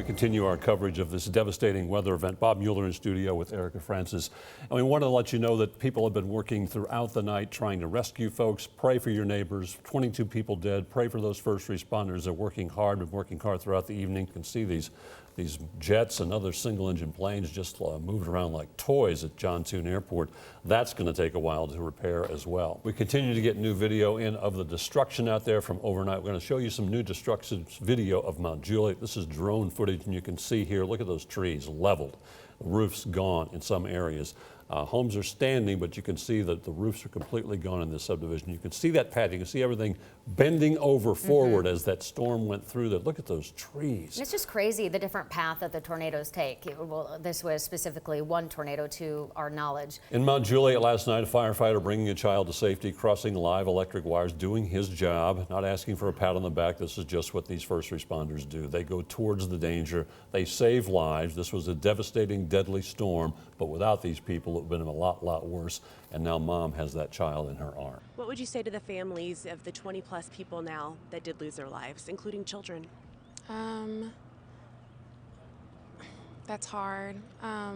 continue our coverage of this devastating weather event. Bob Mueller in studio with Erica Francis. And we want to let you know that people have been working throughout the night trying to rescue folks. Pray for your neighbors. 22 people dead. Pray for those first responders. They're working hard, been working hard throughout the evening. You can see these jets and other single-engine planes just moved around like toys at John Thune Airport. That's going to take a while to repair as well. We continue to get new video in of the destruction out there from overnight. We're going to show you some new destruction video of Mount Juliet. This is drone footage, and you can see here, look at those trees leveled. The roof's gone in some areas. Homes are standing, but you can see that the roofs are completely gone in this subdivision. You can see that pad. You can see everything bending over forward as that storm went through there. Look at those trees. It's just crazy the different path that the tornadoes take. Well, this was specifically one tornado to our knowledge. In Mount Juliet last night, a firefighter bringing a child to safety, crossing live electric wires, doing his job, not asking for a pat on the back. This is just what these first responders do. They go towards the danger. They save lives. This was a devastating, deadly storm, but without these people, it would have been a lot worse. And now Mom has that child in her arm. What would you say to the families of the 20+ people now that did lose their lives, including children? That's hard. I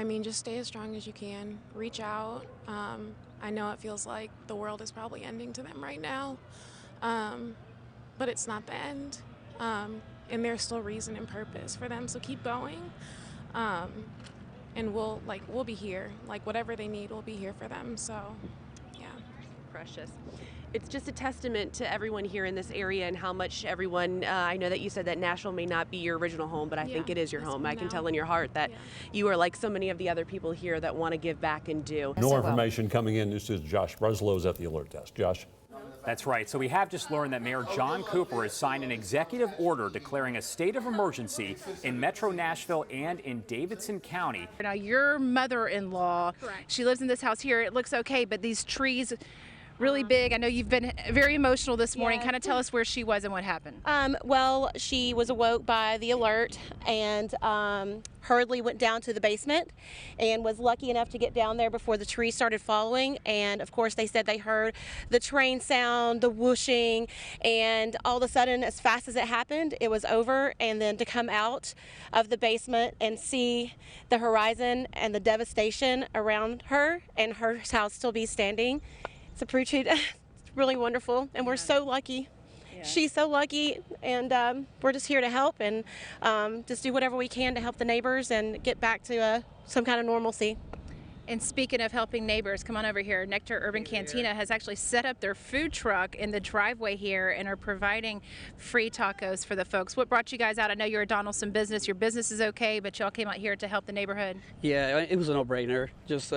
mean, just stay as strong as you can. Reach out. I know it feels like the world is probably ending to them right now, but it's not the end. And there's still reason and purpose for them, so keep going. And we'll be here. Like, whatever they need, we'll be here for them. So, yeah. Precious. It's just a testament to everyone here in this area and how much everyone, I know that you said that Nashville may not be your original home, but I think it is your home. I can tell in your heart that you are like so many of the other people here that want to give back and do. More information coming in. This is Josh Breslow's at the alert desk. Josh. That's right. So we have just learned that Mayor John Cooper has signed an executive order declaring a state of emergency in Metro Nashville and in Davidson County. Now, your mother-in-law, she lives in this house here. It looks okay, but these trees, really big. I know you've been very emotional this morning. Kind of tell us where she was and what happened. Well, she was awoke by the alert and hurriedly went down to the basement and was lucky enough to get down there before the tree started falling. And of course, they said they heard the train sound, the whooshing, and all of a sudden, as fast as it happened, it was over. And then to come out of the basement and see the horizon and the devastation around her and her house still be standing, it's really wonderful, and we're so lucky. Yeah. She's so lucky, and we're just here to help and just do whatever we can to help the neighbors and get back to some kind of normalcy. And speaking of helping neighbors, come on over here. Nectar Urban Cantina has actually set up their food truck in the driveway here and are providing free tacos for the folks. What brought you guys out? I know you're a Donaldson business. Your business is okay, but y'all came out here to help the neighborhood. Yeah, it was a no-brainer. Just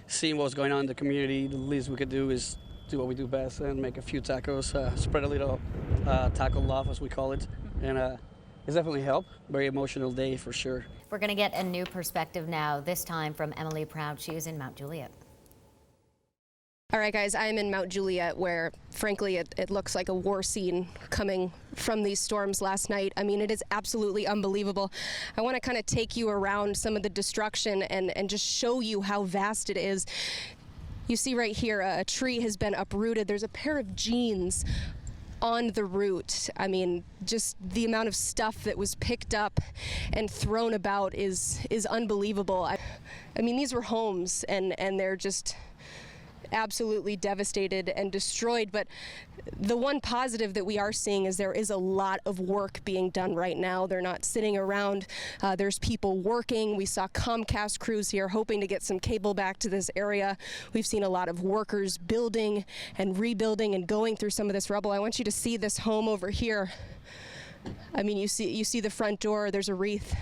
seeing what was going on in the community, the least we could do is do what we do best and make a few tacos, spread a little taco love, as we call it, and it's definitely helped. Very emotional day for sure. We're going to get a new perspective now, this time from Emily Proud. She is in Mount Juliet. All right, guys, I'm in Mount Juliet, where, frankly, it looks like a war scene coming from these storms last night. I mean, it is absolutely unbelievable. I want to kind of take you around some of the destruction and just show you how vast it is. You see right here, a tree has been uprooted. There's a pair of jeans on the root. I mean, just the amount of stuff that was picked up and thrown about is unbelievable. I mean, these were homes, and they're just absolutely devastated and destroyed. But the one positive that we are seeing is there is a lot of work being done right now. They're not sitting around. There's people working. We saw Comcast crews here hoping to get some cable back to this area. We've seen a lot of workers building and rebuilding and going through some of this rubble. I want you to see this home over here. I mean, you see the front door, there's a wreath,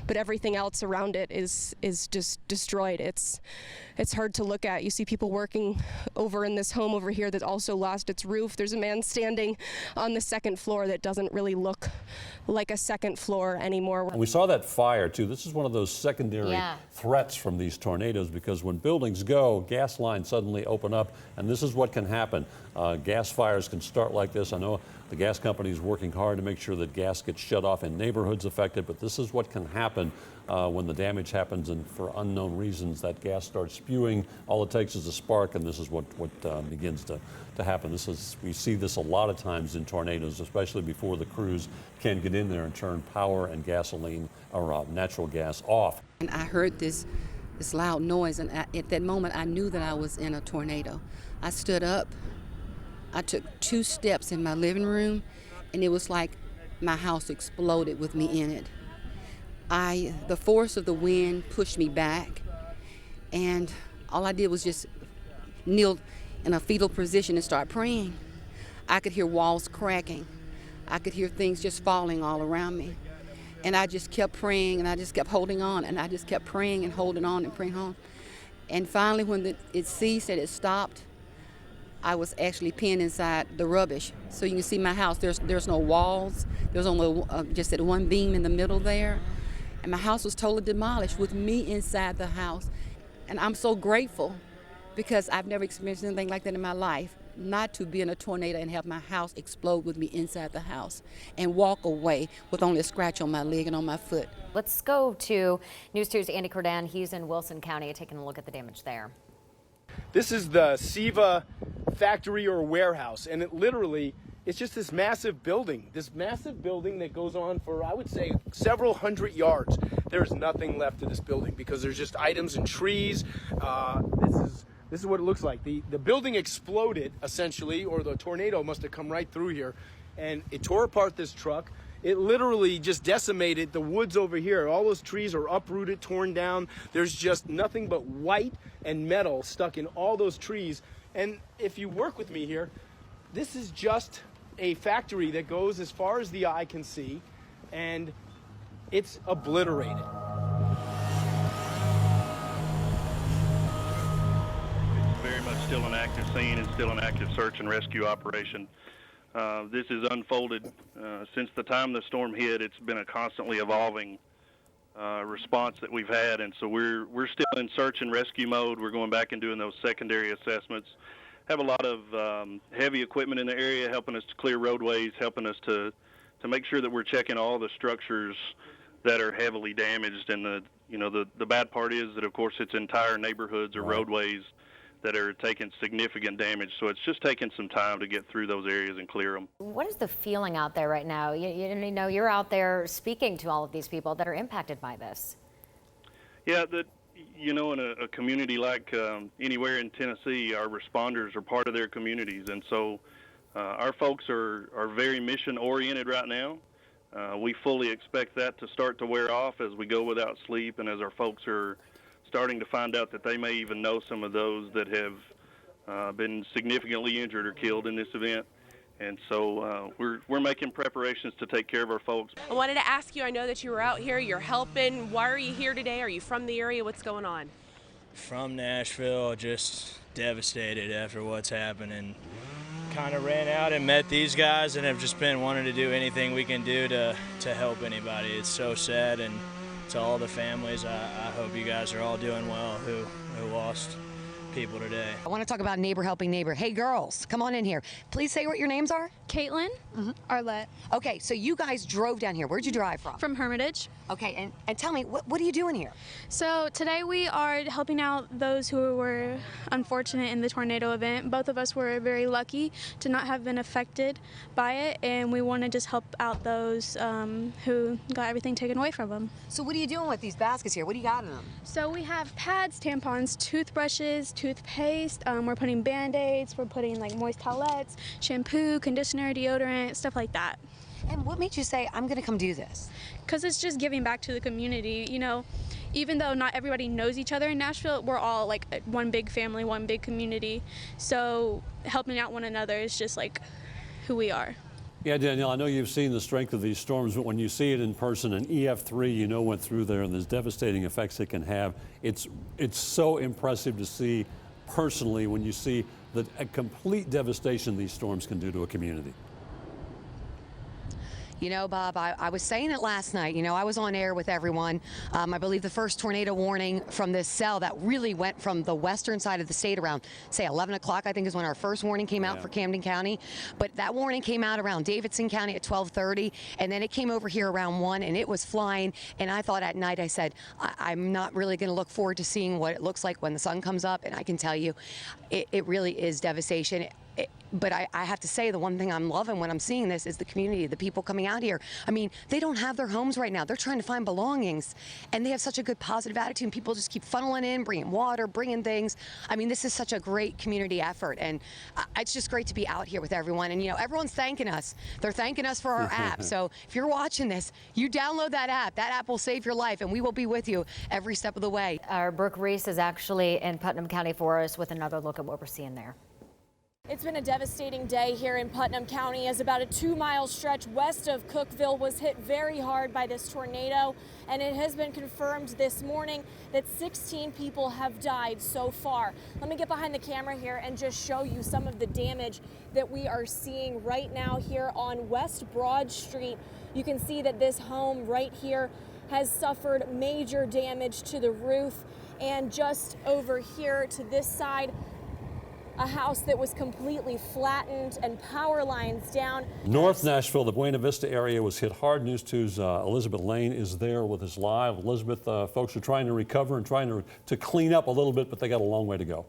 but everything else around it is just destroyed. It's hard to look at. You see people working over in this home over here that also lost its roof. There's a man standing on the second floor that doesn't really look like a second floor anymore. And we saw that fire too. This is one of those secondary threats from these tornadoes, because when buildings go, gas lines suddenly open up, and this is what can happen. Gas fires can start like this. I know the gas company is working hard to make sure that gas gets shut off in neighborhoods affected, but this is what can don't happen. When the damage happens and for unknown reasons that gas starts spewing, all it takes is a spark, and this is what begins to happen. We see this a lot of times in tornadoes, especially before the crews can get in there and turn power and gasoline or natural gas off. And I heard this loud noise, and at that moment I knew that I was in a tornado. I stood up, I took 2 steps in my living room, and it was like my house exploded with me in it. The force of the wind pushed me back, and all I did was just kneel in a fetal position and start praying. I could hear walls cracking. I could hear things just falling all around me. And I just kept praying, and I just kept holding on, and I just kept praying and holding on and praying on. And finally, when it ceased and it stopped, I was actually pinned inside the rubbish. So you can see my house, there's no walls. There's only just that one beam in the middle there. And my house was totally demolished with me inside the house. And I'm so grateful because I've never experienced anything like that in my life, not to be in a tornado and have my house explode with me inside the house and walk away with only a scratch on my leg and on my foot. Let's go to News 2's Andy Cordan. He's in Wilson County taking a look at the damage there. This is the SIVA factory or warehouse, and it's just this massive building that goes on for, I would say, several hundred yards. There's nothing left of this building because there's just items and trees. This is what it looks like. The building exploded, essentially, or the tornado must have come right through here, and it tore apart this truck. It literally just decimated the woods over here. All those trees are uprooted, torn down. There's just nothing but white and metal stuck in all those trees. And if you work with me here, this is just a factory that goes as far as the eye can see, and it's obliterated. It's very much still an active scene and still an active search and rescue operation. This has unfolded since the time the storm hit. It's been a constantly evolving response that we've had, and so we're still in search and rescue mode. We're going back and doing those secondary assessments. Have a lot of heavy equipment in the area helping us to clear roadways, helping us to make sure that we're checking all the structures that are heavily damaged. And the bad part is that, of course, it's entire neighborhoods or roadways that are taking significant damage. So it's just taking some time to get through those areas and clear them. What is the feeling out there right now? You know, you're out there speaking to all of these people that are impacted by this. Yeah, in a community like anywhere in Tennessee, our responders are part of their communities, and so our folks are very mission-oriented right now. We fully expect that to start to wear off as we go without sleep, and as our folks are starting to find out that they may even know some of those that have been significantly injured or killed in this event. And so we're making preparations to take care of our folks. I wanted to ask you, I know that you were out here, you're helping. Why are you here today? Are you from the area? What's going on? From Nashville, just devastated after what's happened, and kind of ran out and met these guys and have just been wanting to do anything we can do to help anybody. It's so sad, and to all the families, I hope you guys are all doing well who lost people today. I want to talk about neighbor helping neighbor. Hey girls, come on in here. Please say what your names are. Caitlin, Arlette. Okay, so you guys drove down here. Where'd you drive from? From Hermitage. Okay, and tell me, what are you doing here? So today we are helping out those who were unfortunate in the tornado event. Both of us were very lucky to not have been affected by it, and we want to just help out those who got everything taken away from them. So what are you doing with these baskets here? What do you got in them? So we have pads, tampons, toothbrushes, toothpaste. We're putting Band-Aids. We're putting like moist towelettes, shampoo, conditioner, deodorant, stuff like that. And what made you say, I'm going to come do this? Because it's just giving back to the community. You know, even though not everybody knows each other in Nashville, we're all like one big family, one big community. So helping out one another is just like who we are. Yeah, Danielle, I know you've seen the strength of these storms, but when you see it in person, an EF3, went through there, and there's devastating effects it can have. It's so impressive to see personally when you see a complete devastation these storms can do to a community. You know, Bob, I was saying it last night. You know, I was on air with everyone. I believe the first tornado warning from this cell that really went from the western side of the state around, say, 11 o'clock, I think is when our first warning came out for Camden County. But that warning came out around Davidson County at 12:30, and then it came over here around 1, and it was flying. And I thought at night, I said, I'm not really going to look forward to seeing what it looks like when the sun comes up. And I can tell you, it really is devastation. But I have to say, the one thing I'm loving when I'm seeing this is the community, the people coming out here. I mean, they don't have their homes right now. They're trying to find belongings, and they have such a good positive attitude, and people just keep funneling in, bringing water, bringing things. I mean, this is such a great community effort, and it's just great to be out here with everyone. And, you know, everyone's thanking us. They're thanking us for our app. So if you're watching this, you download that app. That app will save your life, and we will be with you every step of the way. Our Brooke Reese is actually in Putnam County for us with another look at what we're seeing there. It's been a devastating day here in Putnam County as about a 2-mile stretch west of Cookeville was hit very hard by this tornado, and it has been confirmed this morning that 16 people have died so far. Let me get behind the camera here and just show you some of the damage that we are seeing right now here on West Broad Street. You can see that this home right here has suffered major damage to the roof, and just over here to this side, a house that was completely flattened and power lines down. North Nashville, the Buena Vista area was hit hard. News 2's Elizabeth Lane is there with us live. Elizabeth, folks are trying to recover and trying to clean up a little bit, but they got a long way to go.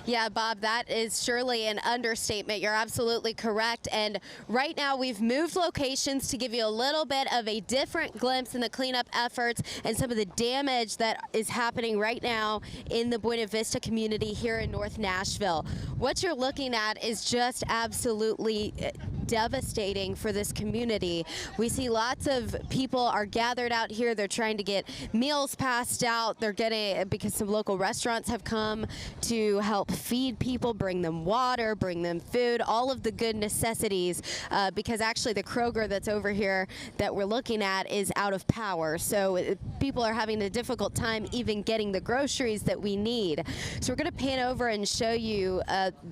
Yeah, Bob, that is surely an understatement. You're absolutely correct. And right now we've moved locations to give you a little bit of a different glimpse in the cleanup efforts and some of the damage that is happening right now in the Buena Vista community here in North Nashville. What you're looking at is just absolutely devastating for this community. We see lots of people are gathered out here. They're trying to get meals passed out. They're getting, because some local restaurants have come to help feed people, bring them water, bring them food, all of the good necessities, because actually the Kroger that's over here that we're looking at is out of power. So people are having a difficult time even getting the groceries that we need. So we're going to pan over and show you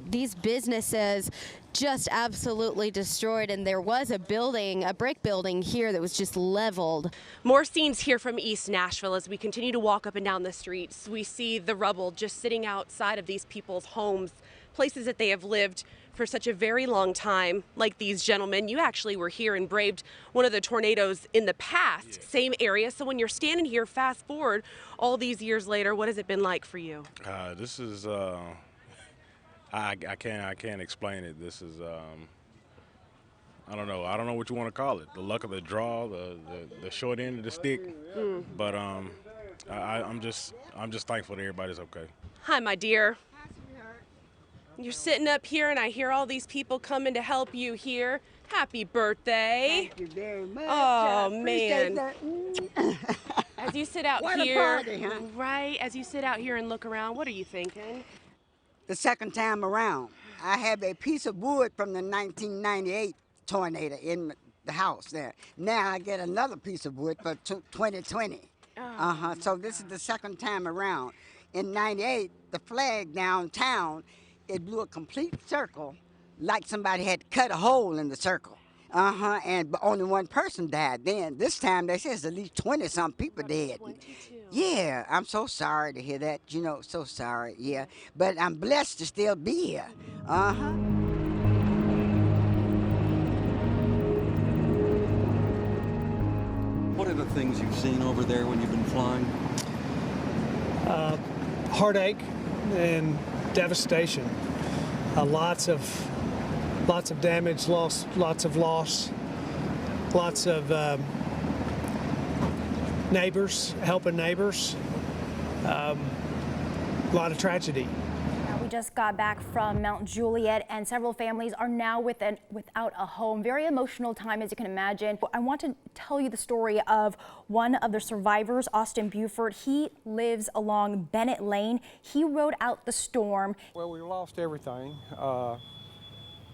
these businesses just absolutely destroyed, and there was a building, a brick building here that was just leveled. More scenes here from East Nashville as we continue to walk up and down the streets. We see the rubble just sitting outside of these people's homes, places that they have lived for such a very long time, like these gentlemen. You actually were here and braved one of the tornadoes in the past, same area. So when you're standing here, fast forward all these years later, what has it been like for you? This is I can't explain it. This is I don't know what you want to call it. The luck of the draw, the short end of the stick. But I'm just thankful that everybody's okay. Hi, my dear. You're sitting up here and I hear all these people coming to help you here. Happy birthday. Thank you very much. Oh, man. As you sit out what here, a party, huh? Right, as you sit out here and look around, what are you thinking? The second time around, I have a piece of wood from the 1998 tornado in the house there. Now I get another piece of wood for 2020. So this is the second time around. In 98, the flag downtown, it blew a complete circle like somebody had cut a hole in the circle. And only one person died then. This time they says at least 20-some people dead. 22. Yeah, I'm so sorry to hear that. You know, so sorry. Yeah, but I'm blessed to still be here. What are the things you've seen over there when you've been flying? Heartache and devastation. Lots of damage, lots of loss, lots of neighbors, helping neighbors, a lot of tragedy. We just got back from MT.JULIET, and several families are now without a home. Very emotional time, as you can imagine. I want to tell you the story of one of the survivors, Austin Buford. He lives along Bennett Lane. He rode out the storm. Well, we lost everything.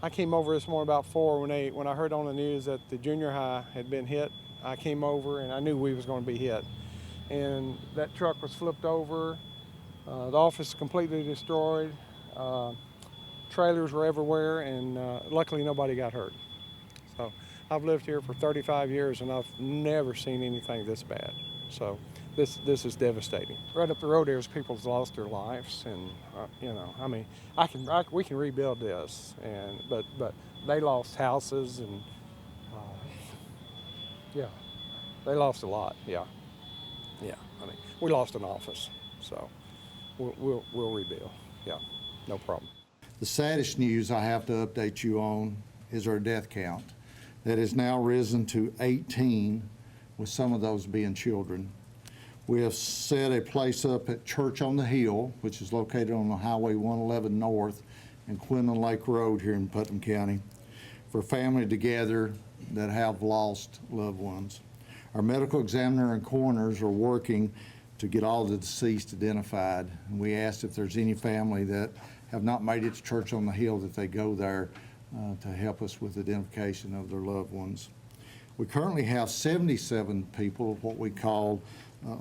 I came over this morning about 4 when I heard on the news that the junior high had been hit. I came over and I knew we was going to be hit. And that truck was flipped over. The office completely destroyed. trailers were everywhere, and luckily nobody got hurt. So I've lived here for 35 years, and I've never seen anything this bad. So this is devastating. Right up the road there's people's lost their lives, and you know, I mean, we can rebuild this, and but they lost houses, and yeah, they lost a lot. Yeah. I mean, we lost an office, so we'll rebuild. Yeah, no problem. The saddest news I have to update you on is our death count. That has now risen to 18, with some of those being children. We have set a place up at Church on the Hill, which is located on the Highway 111 North and Quinlan Lake Road here in Putnam County, for family together that have lost loved ones. Our medical examiner and coroners are working to get all the deceased identified. And we asked if there's any family that have not made it to Church on the Hill that they go there to help us with identification of their loved ones. We currently have 77 people, what we call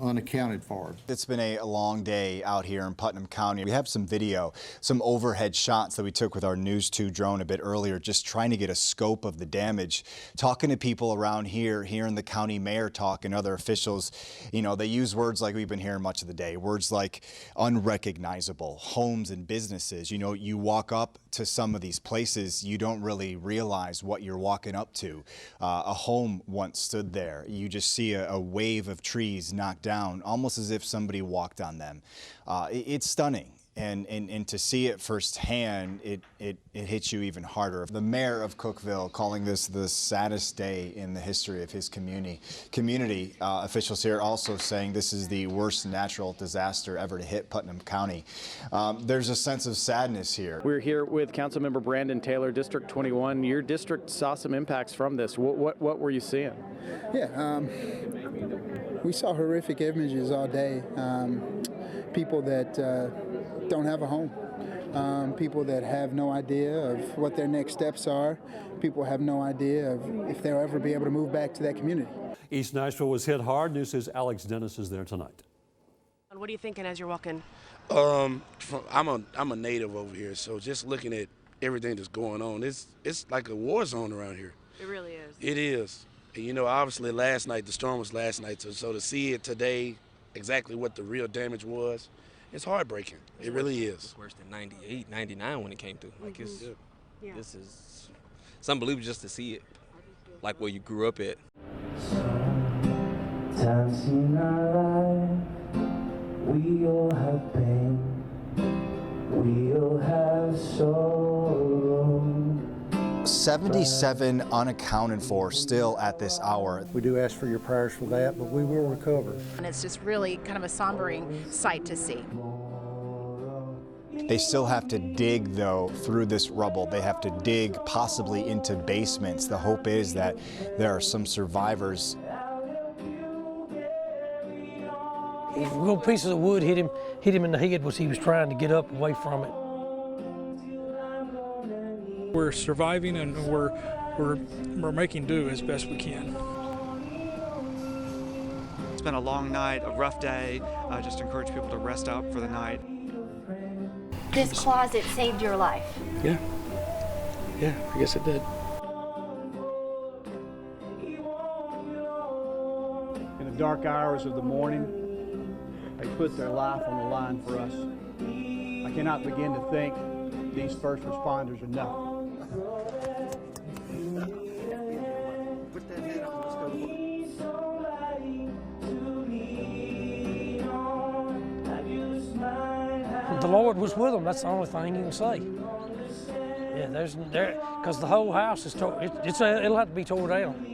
unaccounted for. It's been a long day out here in Putnam County. We have some video, some overhead shots that we took with our News 2 drone a bit earlier, just trying to get a scope of the damage. Talking to people around here, hearing the county mayor talk and other officials, you know, they use words like we've been hearing much of the day, words like unrecognizable, homes and businesses. You know, you walk up to some of these places, you don't really realize what you're walking up to. A home once stood there. You just see a wave of trees knocked down, almost as if somebody walked on them. It's stunning, and to see it firsthand, it hits you even harder. The mayor of Cookeville calling this the saddest day in the history of his community. Officials here also saying this is the worst natural disaster ever to hit Putnam County. There's a sense of sadness here. We're here with Councilmember Brandon Taylor, District 21. Your district saw some impacts from this. What were you seeing? Yeah, we saw horrific images all day. People that don't have a home. People that have no idea of what their next steps are. People have no idea of if they'll ever be able to move back to that community. East Nashville was hit hard. News 2's Alex Dennis is there tonight. What are you thinking as you're walking? I'm a native over here, so just looking at everything that's going on, it's like a war zone around here. It really is. It is. And, you know, obviously last night, the storm was last night, so to see it today, exactly what the real damage was, it's heartbreaking. It really is. It's worse than 98, 99 when it came through. Like it's unbelievable just to see it, like where you grew up at. Sometimes in our life, we all have pain, we all have sorrow. 77 unaccounted for still at this hour. We do ask for your prayers for that, but we will recover. And it's just really kind of a sombering sight to see. They still have to dig, though, through this rubble. They have to dig possibly into basements. The hope is that there are some survivors. Little pieces of wood hit him in the head as he was trying to get up away from it. We're surviving, and we're making do as best we can. It's been a long night, a rough day. I just encourage people to rest up for the night. This closet saved your life. Yeah, I guess it did. In the dark hours of the morning, they put their life on the line for us. I cannot begin to thank these first responders enough. The Lord was with them. That's the only thing you can say. Yeah, because the whole house is it'll have to be tore down.